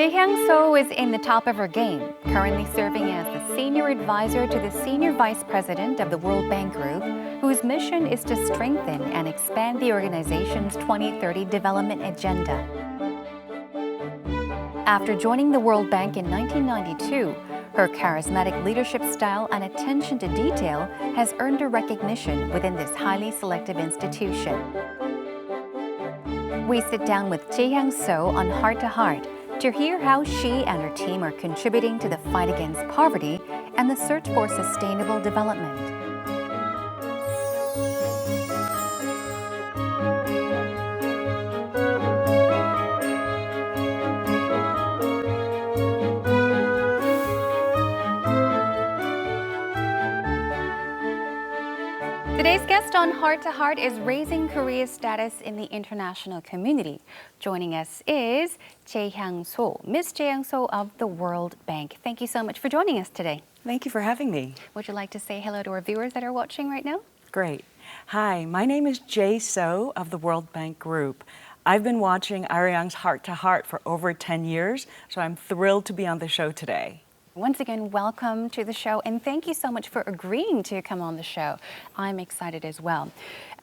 Jaehyang So is in the top of her game, currently serving as the senior advisor to the senior vice president of the World Bank Group, whose mission is to strengthen and expand the organization's 2030 development agenda. After joining the World Bank in 1992, her charismatic leadership style and attention to detail has earned her recognition within this highly selective institution. We sit down with Jaehyang So on Heart to Heart to hear how she and her team are contributing to the fight against poverty and the search for sustainable development. Today's guest on Heart to Heart is raising Korea's status in the international community. Joining us is Jaehyang So, Miss Jaehyang So of the World Bank. Thank you so much for joining us today. Thank you for having me. Would you like to say hello to our viewers that are watching right now? Great. Hi, my name is Jae So of the World Bank Group. I've been watching Arirang's Heart to Heart for over 10 years, so I'm thrilled to be on the show today. Once again, welcome to the show, and thank you so much for agreeing to come on the show. I'm excited as well.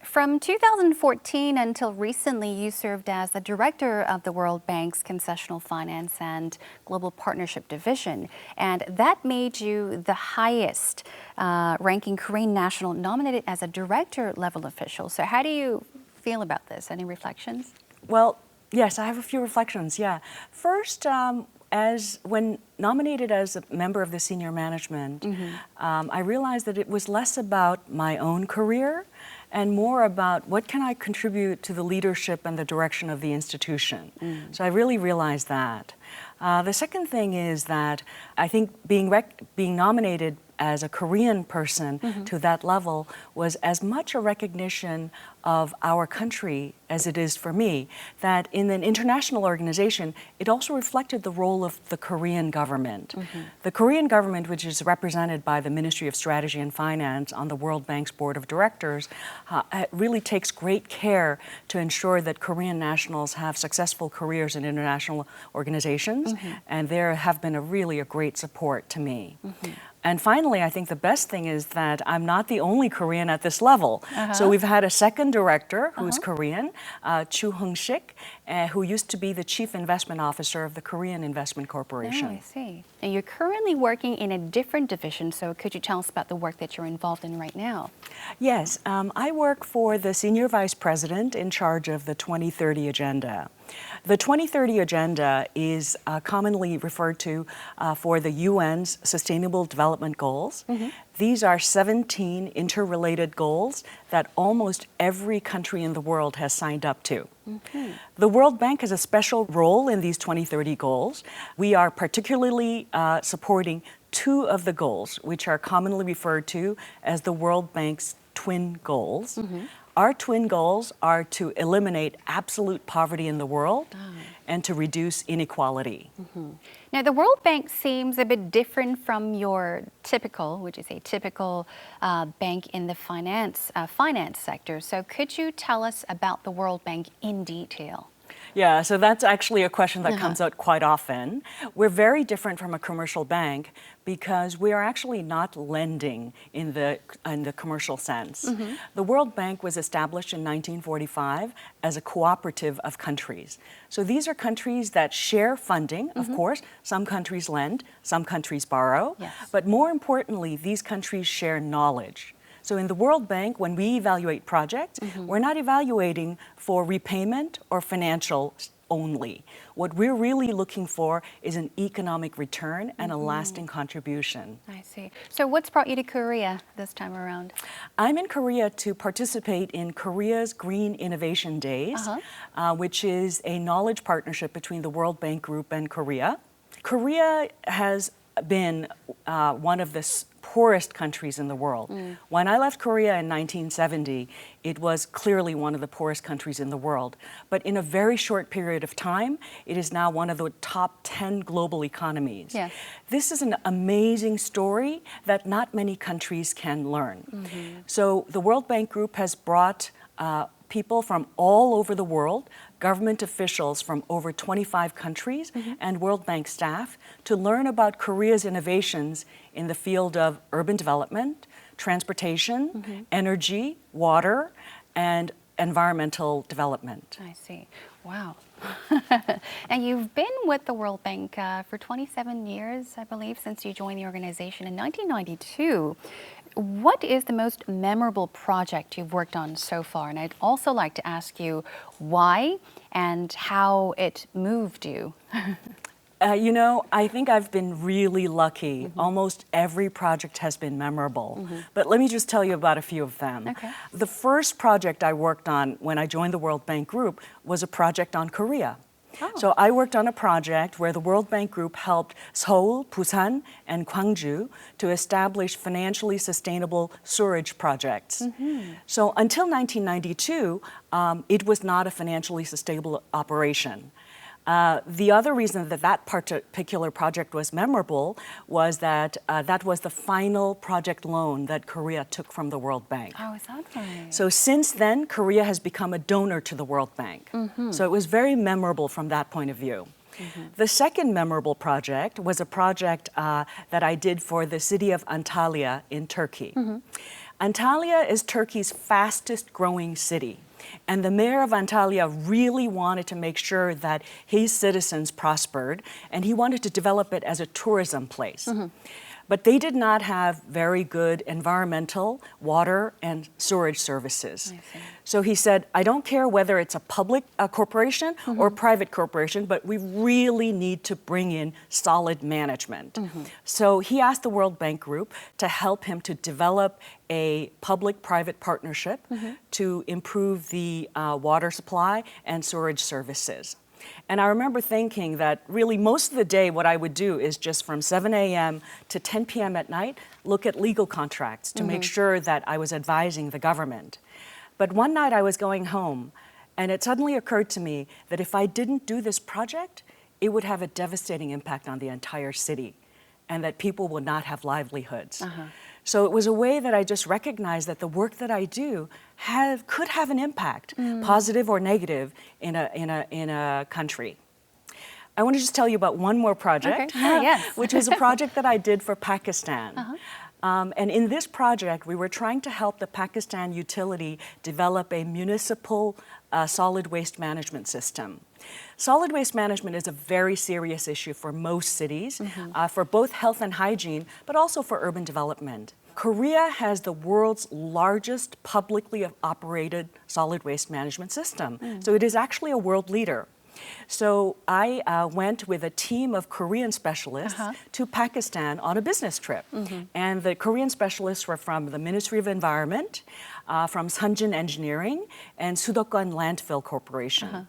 From 2014 until recently, you served as the director of the World Bank's Concessional Finance and Global Partnership Division, and that made you the highest ranking Korean national nominated as a director-level official. So how do you feel about this? Any reflections? Well, yes, I have a few reflections, yeah. First, when nominated as a member of the senior management, I realized that it was less about my own career and more about what can I contribute to the leadership and the direction of the institution. So I really realized that. The second thing is that I think being nominated as a Korean person to that level was as much a recognition of our country as it is for me, that in an international organization, it also reflected the role of the Korean government. The Korean government, which is represented by the Ministry of Strategy and Finance on the World Bank's Board of Directors, really takes great care to ensure that Korean nationals have successful careers in international organizations, and there have been really a great support to me. And finally, I think the best thing is that I'm not the only Korean at this level. So we've had a second director who's Korean, Chu Hung-sik, who used to be the chief investment officer of the Korean Investment Corporation. Oh, I see. And you're currently working in a different division, so could you tell us about the work that you're involved in right now? Yes, I work for the senior vice president in charge of the 2030 agenda. The 2030 agenda is commonly referred to for the UN's Sustainable Development Goals. These are 17 interrelated goals that almost every country in the world has signed up to. The World Bank has a special role in these 2030 goals. We are particularly supporting two of the goals, which are commonly referred to as the World Bank's twin goals. Our twin goals are to eliminate absolute poverty in the world and to reduce inequality. Now, the World Bank seems a bit different from your typical, which is a typical bank in the finance sector. So could you tell us about the World Bank in detail? Yeah, so that's actually a question that comes out quite often. We're very different from a commercial bank because we are actually not lending in the commercial sense. The World Bank was established in 1945 as a cooperative of countries. So these are countries that share funding, of course. Some countries lend, some countries borrow. But more importantly, these countries share knowledge. So in the World Bank, when we evaluate projects, we're not evaluating for repayment or financial only. What we're really looking for is an economic return and a lasting contribution. I see. So what's brought you to Korea this time around? I'm in Korea to participate in Korea's Green Innovation Days, which is a knowledge partnership between the World Bank Group and Korea. Korea has been one of the poorest countries in the world. When I left Korea in 1970, it was clearly one of the poorest countries in the world. But in a very short period of time, it is now one of the top 10 global economies. This is an amazing story that not many countries can learn. So the World Bank Group has brought people from all over the world, government officials from over 25 countries, and World Bank staff to learn about Korea's innovations in the field of urban development, transportation, energy, water, and environmental development. I see. Wow. And you've been with the World Bank for 27 years, I believe, since you joined the organization in 1992. What is the most memorable project you've worked on so far? And I'd also like to ask you why and how it moved you. I think I've been really lucky. Almost every project has been memorable. But let me just tell you about a few of them. Okay. The first project I worked on when I joined the World Bank Group was a project on Korea. Oh. So I worked on a project where the World Bank Group helped Seoul, Busan, and Gwangju to establish financially sustainable sewerage projects. So until 1992, it was not a financially sustainable operation. The other reason that that particular project was memorable was that that was the final project loan that Korea took from the World Bank. Oh, is that right? So since then, Korea has become a donor to the World Bank. So it was very memorable from that point of view. The second memorable project was a project that I did for the city of Antalya in Turkey. Antalya is Turkey's fastest growing city. And the mayor of Antalya really wanted to make sure that his citizens prospered, and he wanted to develop it as a tourism place. But they did not have very good environmental, water, and sewerage services. So he said, I don't care whether it's a public corporation or private corporation, but we really need to bring in solid management. So he asked the World Bank Group to help him to develop a public-private partnership to improve the water supply and sewerage services. And I remember thinking that really most of the day what I would do is just from 7 a.m. to 10 p.m. at night, look at legal contracts to make sure that I was advising the government. But one night I was going home and it suddenly occurred to me that if I didn't do this project, it would have a devastating impact on the entire city and that people would not have livelihoods. So it was a way that I just recognized that the work that I do could have an impact, positive or negative, in a country. I want to just tell you about one more project, which was a project that I did for Pakistan. And in this project, we were trying to help the Pakistan utility develop a municipal solid waste management system. Solid waste management is a very serious issue for most cities, for both health and hygiene, but also for urban development. Korea has the world's largest publicly operated solid waste management system. So it is actually a world leader. So I went with a team of Korean specialists to Pakistan on a business trip. And the Korean specialists were from the Ministry of Environment, from Sunjin Engineering, and Sudokgon Landfill Corporation.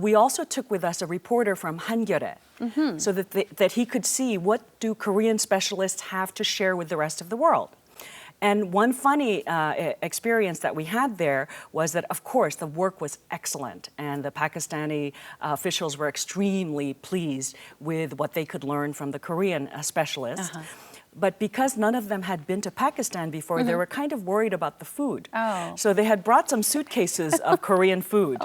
We also took with us a reporter from Hangyeore, so that he could see what do Korean specialists have to share with the rest of the world. And one funny experience that we had there was that, of course, the work was excellent, and the Pakistani officials were extremely pleased with what they could learn from the Korean specialists. But because none of them had been to Pakistan before, they were kind of worried about the food. So they had brought some suitcases of Korean food.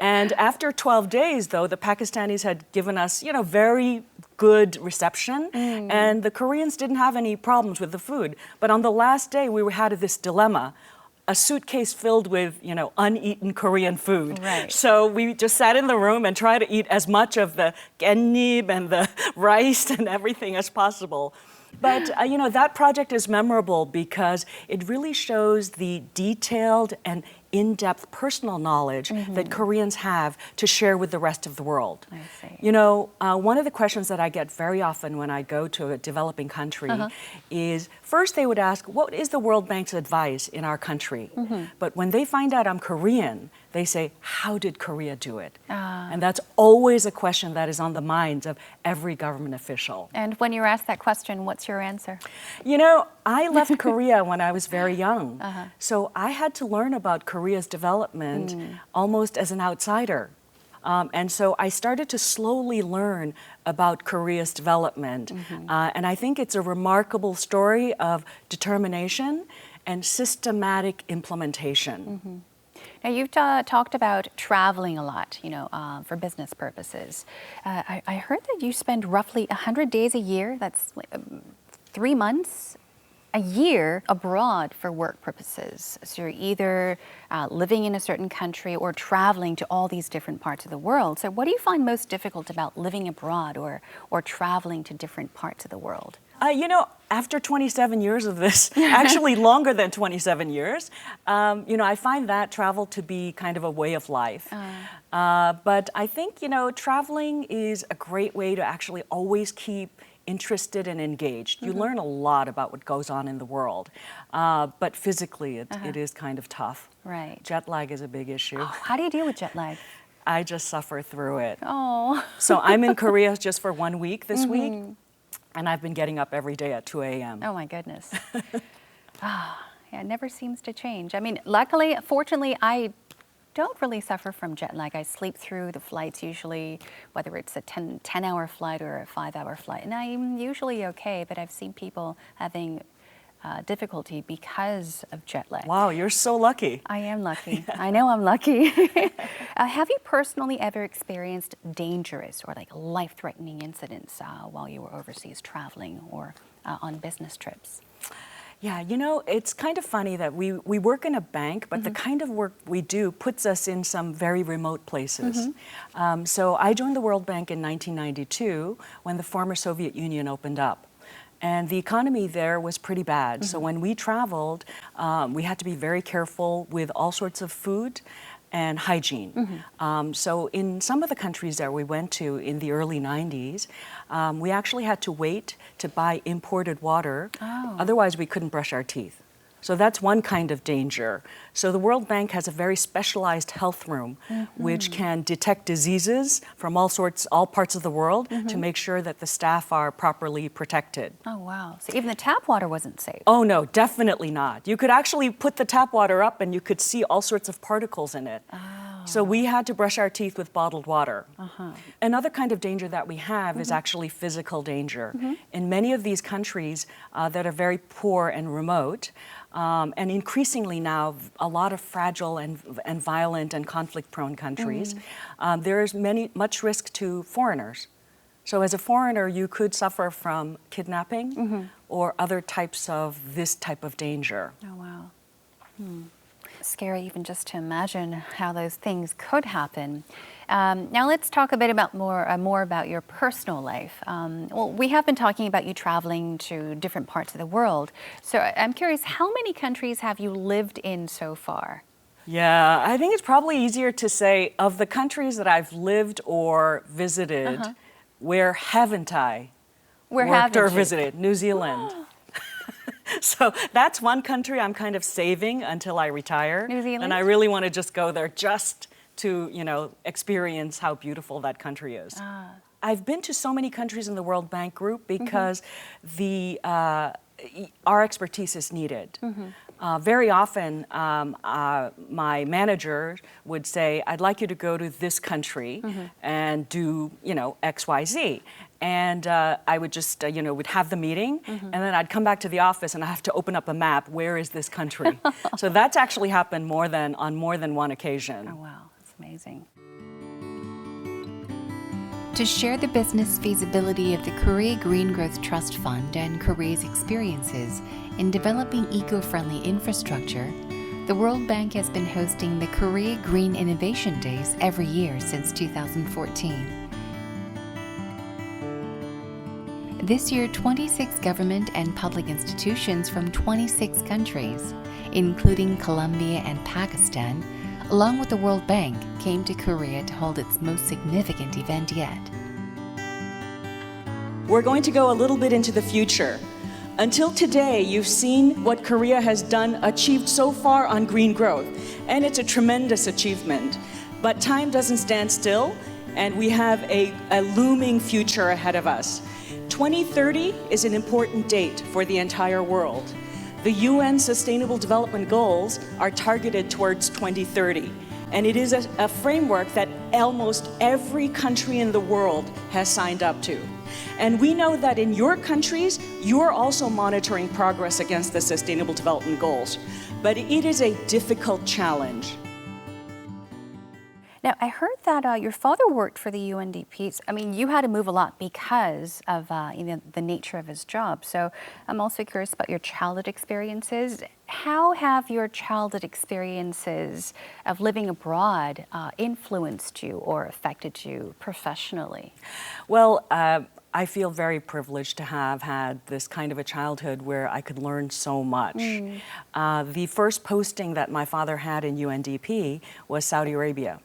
And after 12 days, though, the Pakistanis had given us, very good reception, and the Koreans didn't have any problems with the food. But on the last day, we had this dilemma. A suitcase filled with, uneaten Korean food. So we just sat in the room and tried to eat as much of the gatnip and the rice and everything as possible. But, that project is memorable because it really shows the detailed and in-depth personal knowledge that Koreans have to share with the rest of the world. I see. One of the questions that I get very often when I go to a developing country is, first they would ask, what is the World Bank's advice in our country? But when they find out I'm Korean, they say, how did Korea do it? And that's always a question that is on the minds of every government official. And when you're asked that question, what's your answer? I left Korea when I was very young. So I had to learn about Korea's development almost as an outsider. And so I started to slowly learn about Korea's development. And I think it's a remarkable story of determination and systematic implementation. Now, you've talked about traveling a lot, for business purposes. I heard that you spend roughly 100 days a year, that's 3 months a year abroad for work purposes. So you're either living in a certain country or traveling to all these different parts of the world. So what do you find most difficult about living abroad or traveling to different parts of the world? After 27 years of this, actually longer than 27 years, I find that travel to be kind of a way of life. But I think, traveling is a great way to actually always keep interested and engaged. You learn a lot about what goes on in the world, but physically it is kind of tough. Right. Jet lag is a big issue. Oh, how do you deal with jet lag? I just suffer through it. Oh. So I'm in Korea just for 1 week this week, and I've been getting up every day at 2 a.m. Oh my goodness. Yeah, it never seems to change. I mean, luckily, fortunately, I don't really suffer from jet lag. I sleep through the flights usually, whether it's a 10-hour flight or a 5-hour flight. And I'm usually okay, but I've seen people having difficulty because of jet lag. Wow, you're so lucky. I am lucky. I know I'm lucky. Have you personally ever experienced dangerous or life-threatening incidents while you were overseas traveling or on business trips? Yeah, it's kind of funny that we work in a bank, but the kind of work we do puts us in some very remote places. So I joined the World Bank in 1992 when the former Soviet Union opened up. And the economy there was pretty bad. So when we traveled, we had to be very careful with all sorts of food and hygiene. So in some of the countries that we went to in the early 90s, we actually had to wait to buy imported water. Oh. Otherwise, we couldn't brush our teeth. So that's one kind of danger. So the World Bank has a very specialized health room, which can detect diseases from all parts of the world to make sure that the staff are properly protected. Oh, wow. So even the tap water wasn't safe? Oh, no, definitely not. You could actually put the tap water up and you could see all sorts of particles in it. Oh. So we had to brush our teeth with bottled water. Another kind of danger that we have is actually physical danger. In many of these countries that are very poor and remote, and increasingly now a lot of fragile and violent and conflict-prone countries, there is much risk to foreigners. So as a foreigner, you could suffer from kidnapping or other types of this type of danger. Oh, wow. Scary even just to imagine how those things could happen. Now let's talk a bit about more about your personal life. Well, we have been talking about you traveling to different parts of the world. So I'm curious, how many countries have you lived in so far? Yeah, I think it's probably easier to say of the countries that I've lived or visited, where haven't I worked or visited? New Zealand. So that's one country I'm kind of saving until I retire. New Zealand? And I really want to just go there just to, experience how beautiful that country is. I've been to so many countries in the World Bank Group because our expertise is needed. Very often, my manager would say, I'd like you to go to this country and do, X, Y, Z. And I would just, would have the meeting, and then I'd come back to the office and I have to open up a map. Where is this country? So that's actually happened on more than one occasion. Oh, wow. That's amazing. To share the business feasibility of the Korea Green Growth Trust Fund and Korea's experiences in developing eco-friendly infrastructure, the World Bank has been hosting the Korea Green Innovation Days every year since 2014. This year, 26 government and public institutions from 26 countries, including Colombia and Pakistan, along with the World Bank, came to Korea to hold its most significant event yet. We're going to go a little bit into the future. Until today, you've seen what Korea has achieved so far on green growth, and it's a tremendous achievement. But time doesn't stand still, and we have a looming future ahead of us. 2030 is an important date for the entire world. The UN Sustainable Development Goals are targeted towards 2030, and it is a framework that almost every country in the world has signed up to. And we know that in your countries, you're also monitoring progress against the Sustainable Development Goals, but it is a difficult challenge. Now, I heard that your father worked for the UNDP. I mean, you had to move a lot because of the nature of his job. So I'm also curious about your childhood experiences. How have your childhood experiences of living abroad influenced you or affected you professionally? Well, I feel very privileged to have had this kind of a childhood where I could learn so much. The first posting that my father had in UNDP was Saudi Arabia.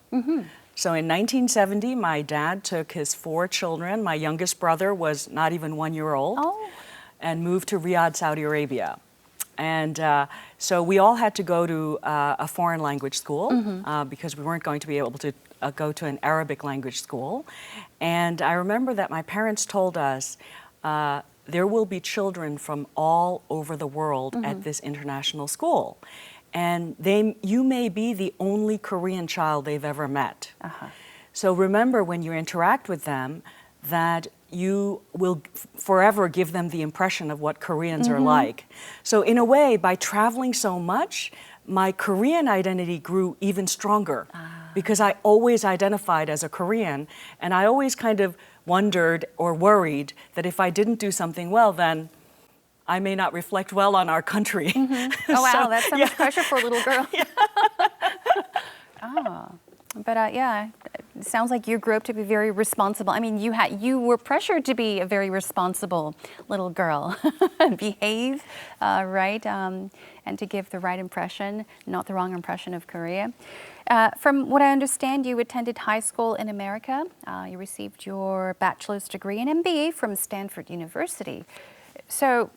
So in 1970, my dad took his 4 children. My youngest brother was not even 1 year old, and moved to Riyadh, Saudi Arabia. And so we all had to go to a foreign language school because we weren't going to be able to go to an Arabic language school. And I remember that my parents told us, there will be children from all over the world at this international school. And you may be the only Korean child they've ever met. So remember when you interact with them that you will forever give them the impression of what Koreans are like. So in a way, by traveling so much, my Korean identity grew even stronger because I always identified as a Korean, and I always kind of wondered or worried that if I didn't do something well, then I may not reflect well on our country. Oh, wow, that's so much pressure for a little girl. But yeah, it sounds like you grew up to be very responsible. I mean, you were pressured to be a very responsible little girl, behave, right, and to give the right impression, not the wrong impression of Korea. From what I understand, you attended high school in America. You received your bachelor's degree and MBA from Stanford University. So,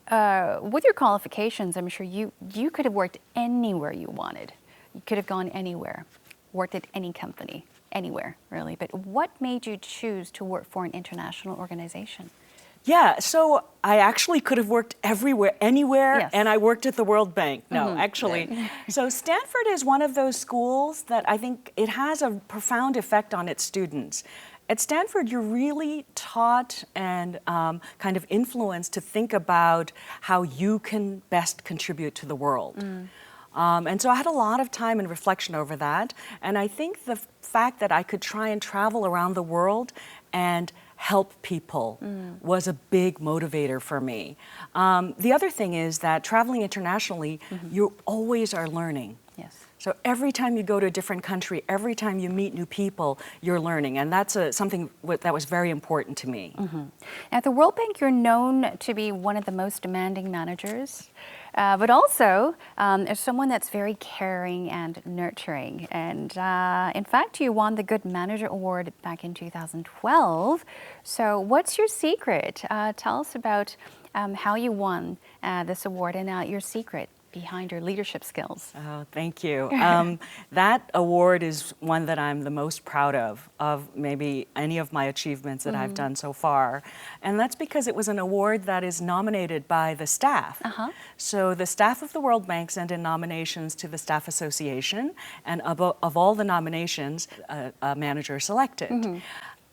with your qualifications, I'm sure you could have worked anywhere you wanted. You could have gone anywhere. Worked at any company, anywhere, really. But what made you choose to work for an international organization? Yeah, so I actually could have worked everywhere, anywhere, Yes. and I worked at the World Bank. No, actually. So Stanford is one of those schools that I think it has a profound effect on its students. At Stanford, you're really taught and kind of influenced to think about how you can best contribute to the world. And so I had a lot of time and reflection over that. And I think the fact that I could try and travel around the world and help people was a big motivator for me. The other thing is that traveling internationally, you always are learning. Yes. So every time you go to a different country, every time you meet new people, you're learning. And that's something that was very important to me. At the World Bank, you're known to be one of the most demanding managers, but also as someone that's very caring and nurturing. And in fact, you won the Good Manager Award back in 2012. So what's your secret? Tell us about how you won this award and your secret behind your leadership skills. Oh, thank you. That award is one that I'm the most proud of maybe any of my achievements that I've done so far. And that's because it was an award that is nominated by the staff. So the staff of the World Bank sent in nominations to the Staff Association, and of all the nominations, a manager selected.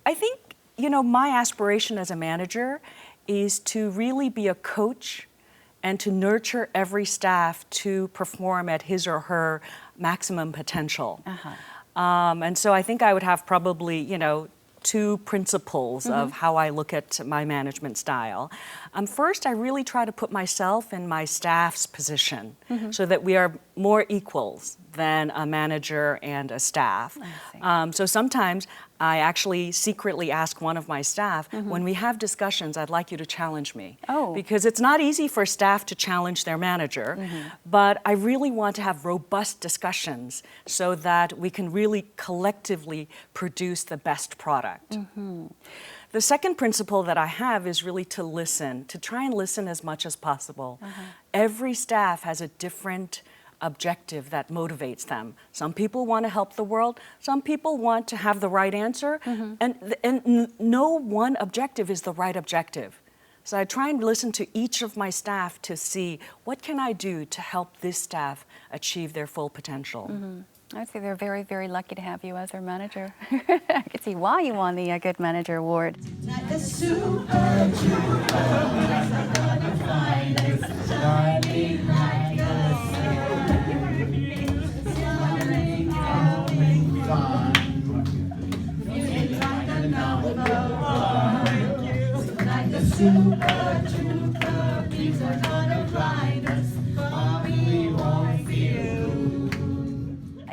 I think, my aspiration as a manager is to really be a coach and to nurture every staff to perform at his or her maximum potential. And so I think I would have probably, 2 principles of how I look at my management style. First, I really try to put myself in my staff's position so that we are more equals than a manager and a staff. So sometimes I actually secretly ask one of my staff, when we have discussions, I'd like you to challenge me. Because it's not easy for staff to challenge their manager, but I really want to have robust discussions so that we can really collectively produce the best product. The second principle that I have is really to listen, to try and listen as much as possible. Every staff has a different objective that motivates them. Some people want to help the world, some people want to have the right answer, and no one objective is the right objective. So I try and listen to each of my staff to see what can I do to help this staff achieve their full potential. I'd say they're very, very lucky to have you as their manager. I can see why you won the Good Manager Award. Like a super shining like a sun.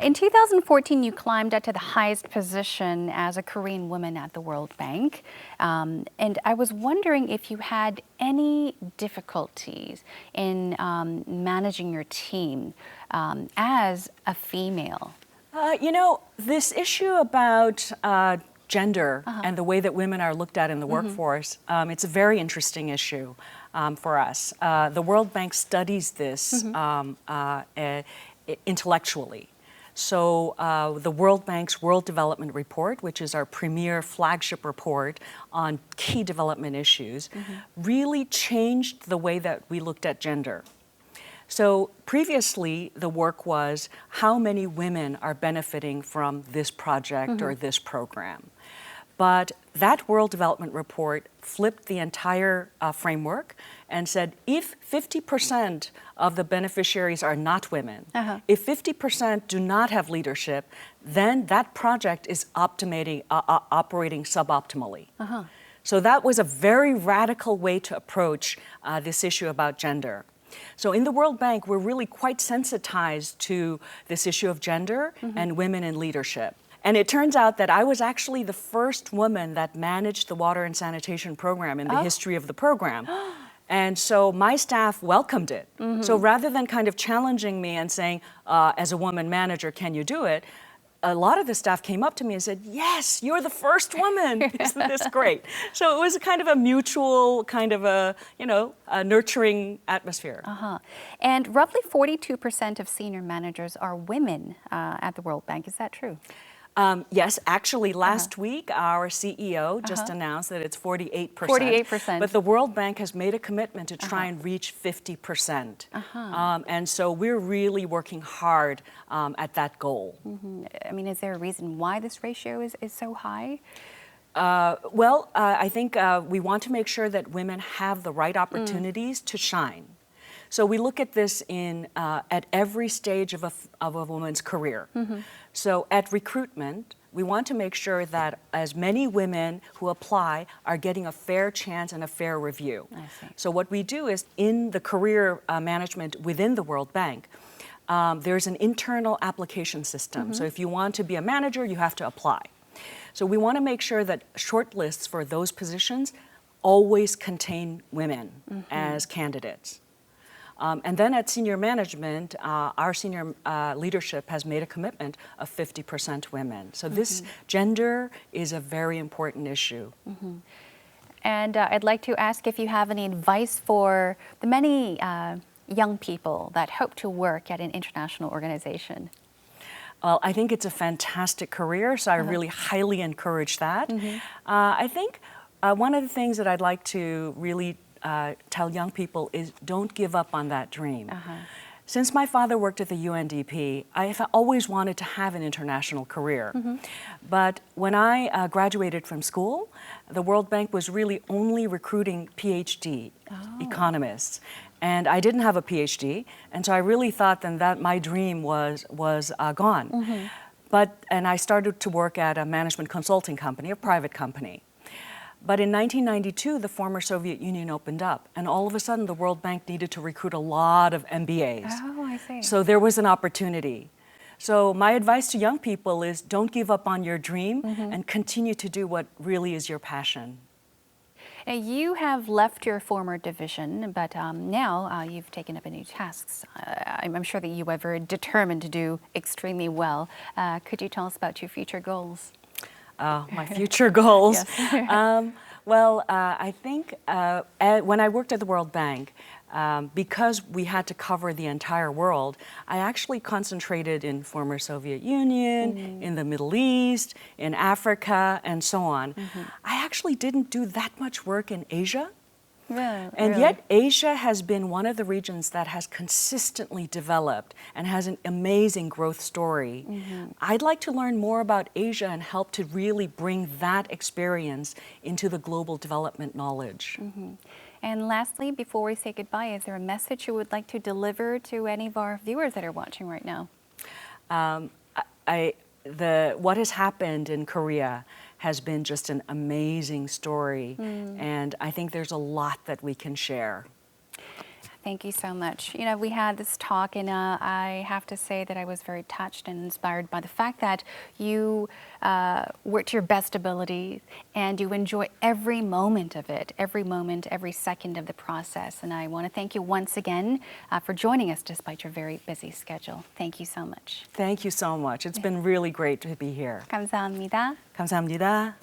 In 2014, you climbed up to the highest position as a Korean woman at the World Bank. And I was wondering if you had any difficulties in managing your team as a female. This issue about gender and the way that women are looked at in the workforce, it's a very interesting issue for us. The World Bank studies this intellectually. So the World Bank's World Development Report, which is our premier flagship report on key development issues, really changed the way that we looked at gender. So previously, the work was how many women are benefiting from this project or this program. But that World Development Report flipped the entire framework and said if 50% of the beneficiaries are not women, if 50% do not have leadership, then that project is operating suboptimally. So that was a very radical way to approach this issue about gender. So in the World Bank, we're really quite sensitized to this issue of gender and women in leadership. And it turns out that I was actually the first woman that managed the water and sanitation program in the history of the program. And so my staff welcomed it. So rather than kind of challenging me and saying, as a woman manager, can you do it? A lot of the staff came up to me and said, yes, you're the first woman. Isn't this great? So it was a kind of a mutual, kind of a nurturing atmosphere. And roughly 42% of senior managers are women at the World Bank. Is that true? Yes, actually last week our CEO just announced that it's 48%. 48%. But the World Bank has made a commitment to try and reach 50%. And so we're really working hard at that goal. I mean, is there a reason why this ratio is so high? I think we want to make sure that women have the right opportunities to shine. So we look at this at every stage of a woman's career. So at recruitment, we want to make sure that as many women who apply are getting a fair chance and a fair review. I see. So what we do is in the career management within the World Bank, there's an internal application system. So if you want to be a manager, you have to apply. So we want to make sure that shortlists for those positions always contain women as candidates. And then at senior management, our senior leadership has made a commitment of 50% women. So this gender is a very important issue. And I'd like to ask if you have any advice for the many young people that hope to work at an international organization. Well, I think it's a fantastic career, so I really highly encourage that. I think one of the things that I'd like to really tell young people is don't give up on that dream. Since my father worked at the UNDP, I've always wanted to have an international career. But when I graduated from school, the World Bank was really only recruiting PhD economists. And I didn't have a PhD, and so I really thought then that my dream was gone. And I started to work at a management consulting company, a private company. But in 1992, the former Soviet Union opened up, and all of a sudden the World Bank needed to recruit a lot of MBAs. Oh, I see. So there was an opportunity. So my advice to young people is don't give up on your dream and continue to do what really is your passion. Now, you have left your former division, but now you've taken up new tasks. I'm sure that you are very determined to do extremely well. Could you tell us about your future goals? My future goals. Yes. I think when I worked at the World Bank, because we had to cover the entire world, I actually concentrated in former Soviet Union, in the Middle East, in Africa, and so on. I actually didn't do that much work in Asia. Yeah, And really? yet Asia has been one of the regions that has consistently developed and has an amazing growth story. I'd like to learn more about Asia and help to really bring that experience into the global development knowledge. And lastly, before we say goodbye, is there a message you would like to deliver to any of our viewers that are watching right now? What has happened in Korea has been just an amazing story, and I think there's a lot that we can share. Thank you so much. You know, we had this talk, and I have to say that I was very touched and inspired by the fact that you work to your best ability and you enjoy every moment of it, every moment, every second of the process. And I want to thank you once again for joining us despite your very busy schedule. Thank you so much. Thank you so much. It's been really great to be here. 감사합니다. 감사합니다.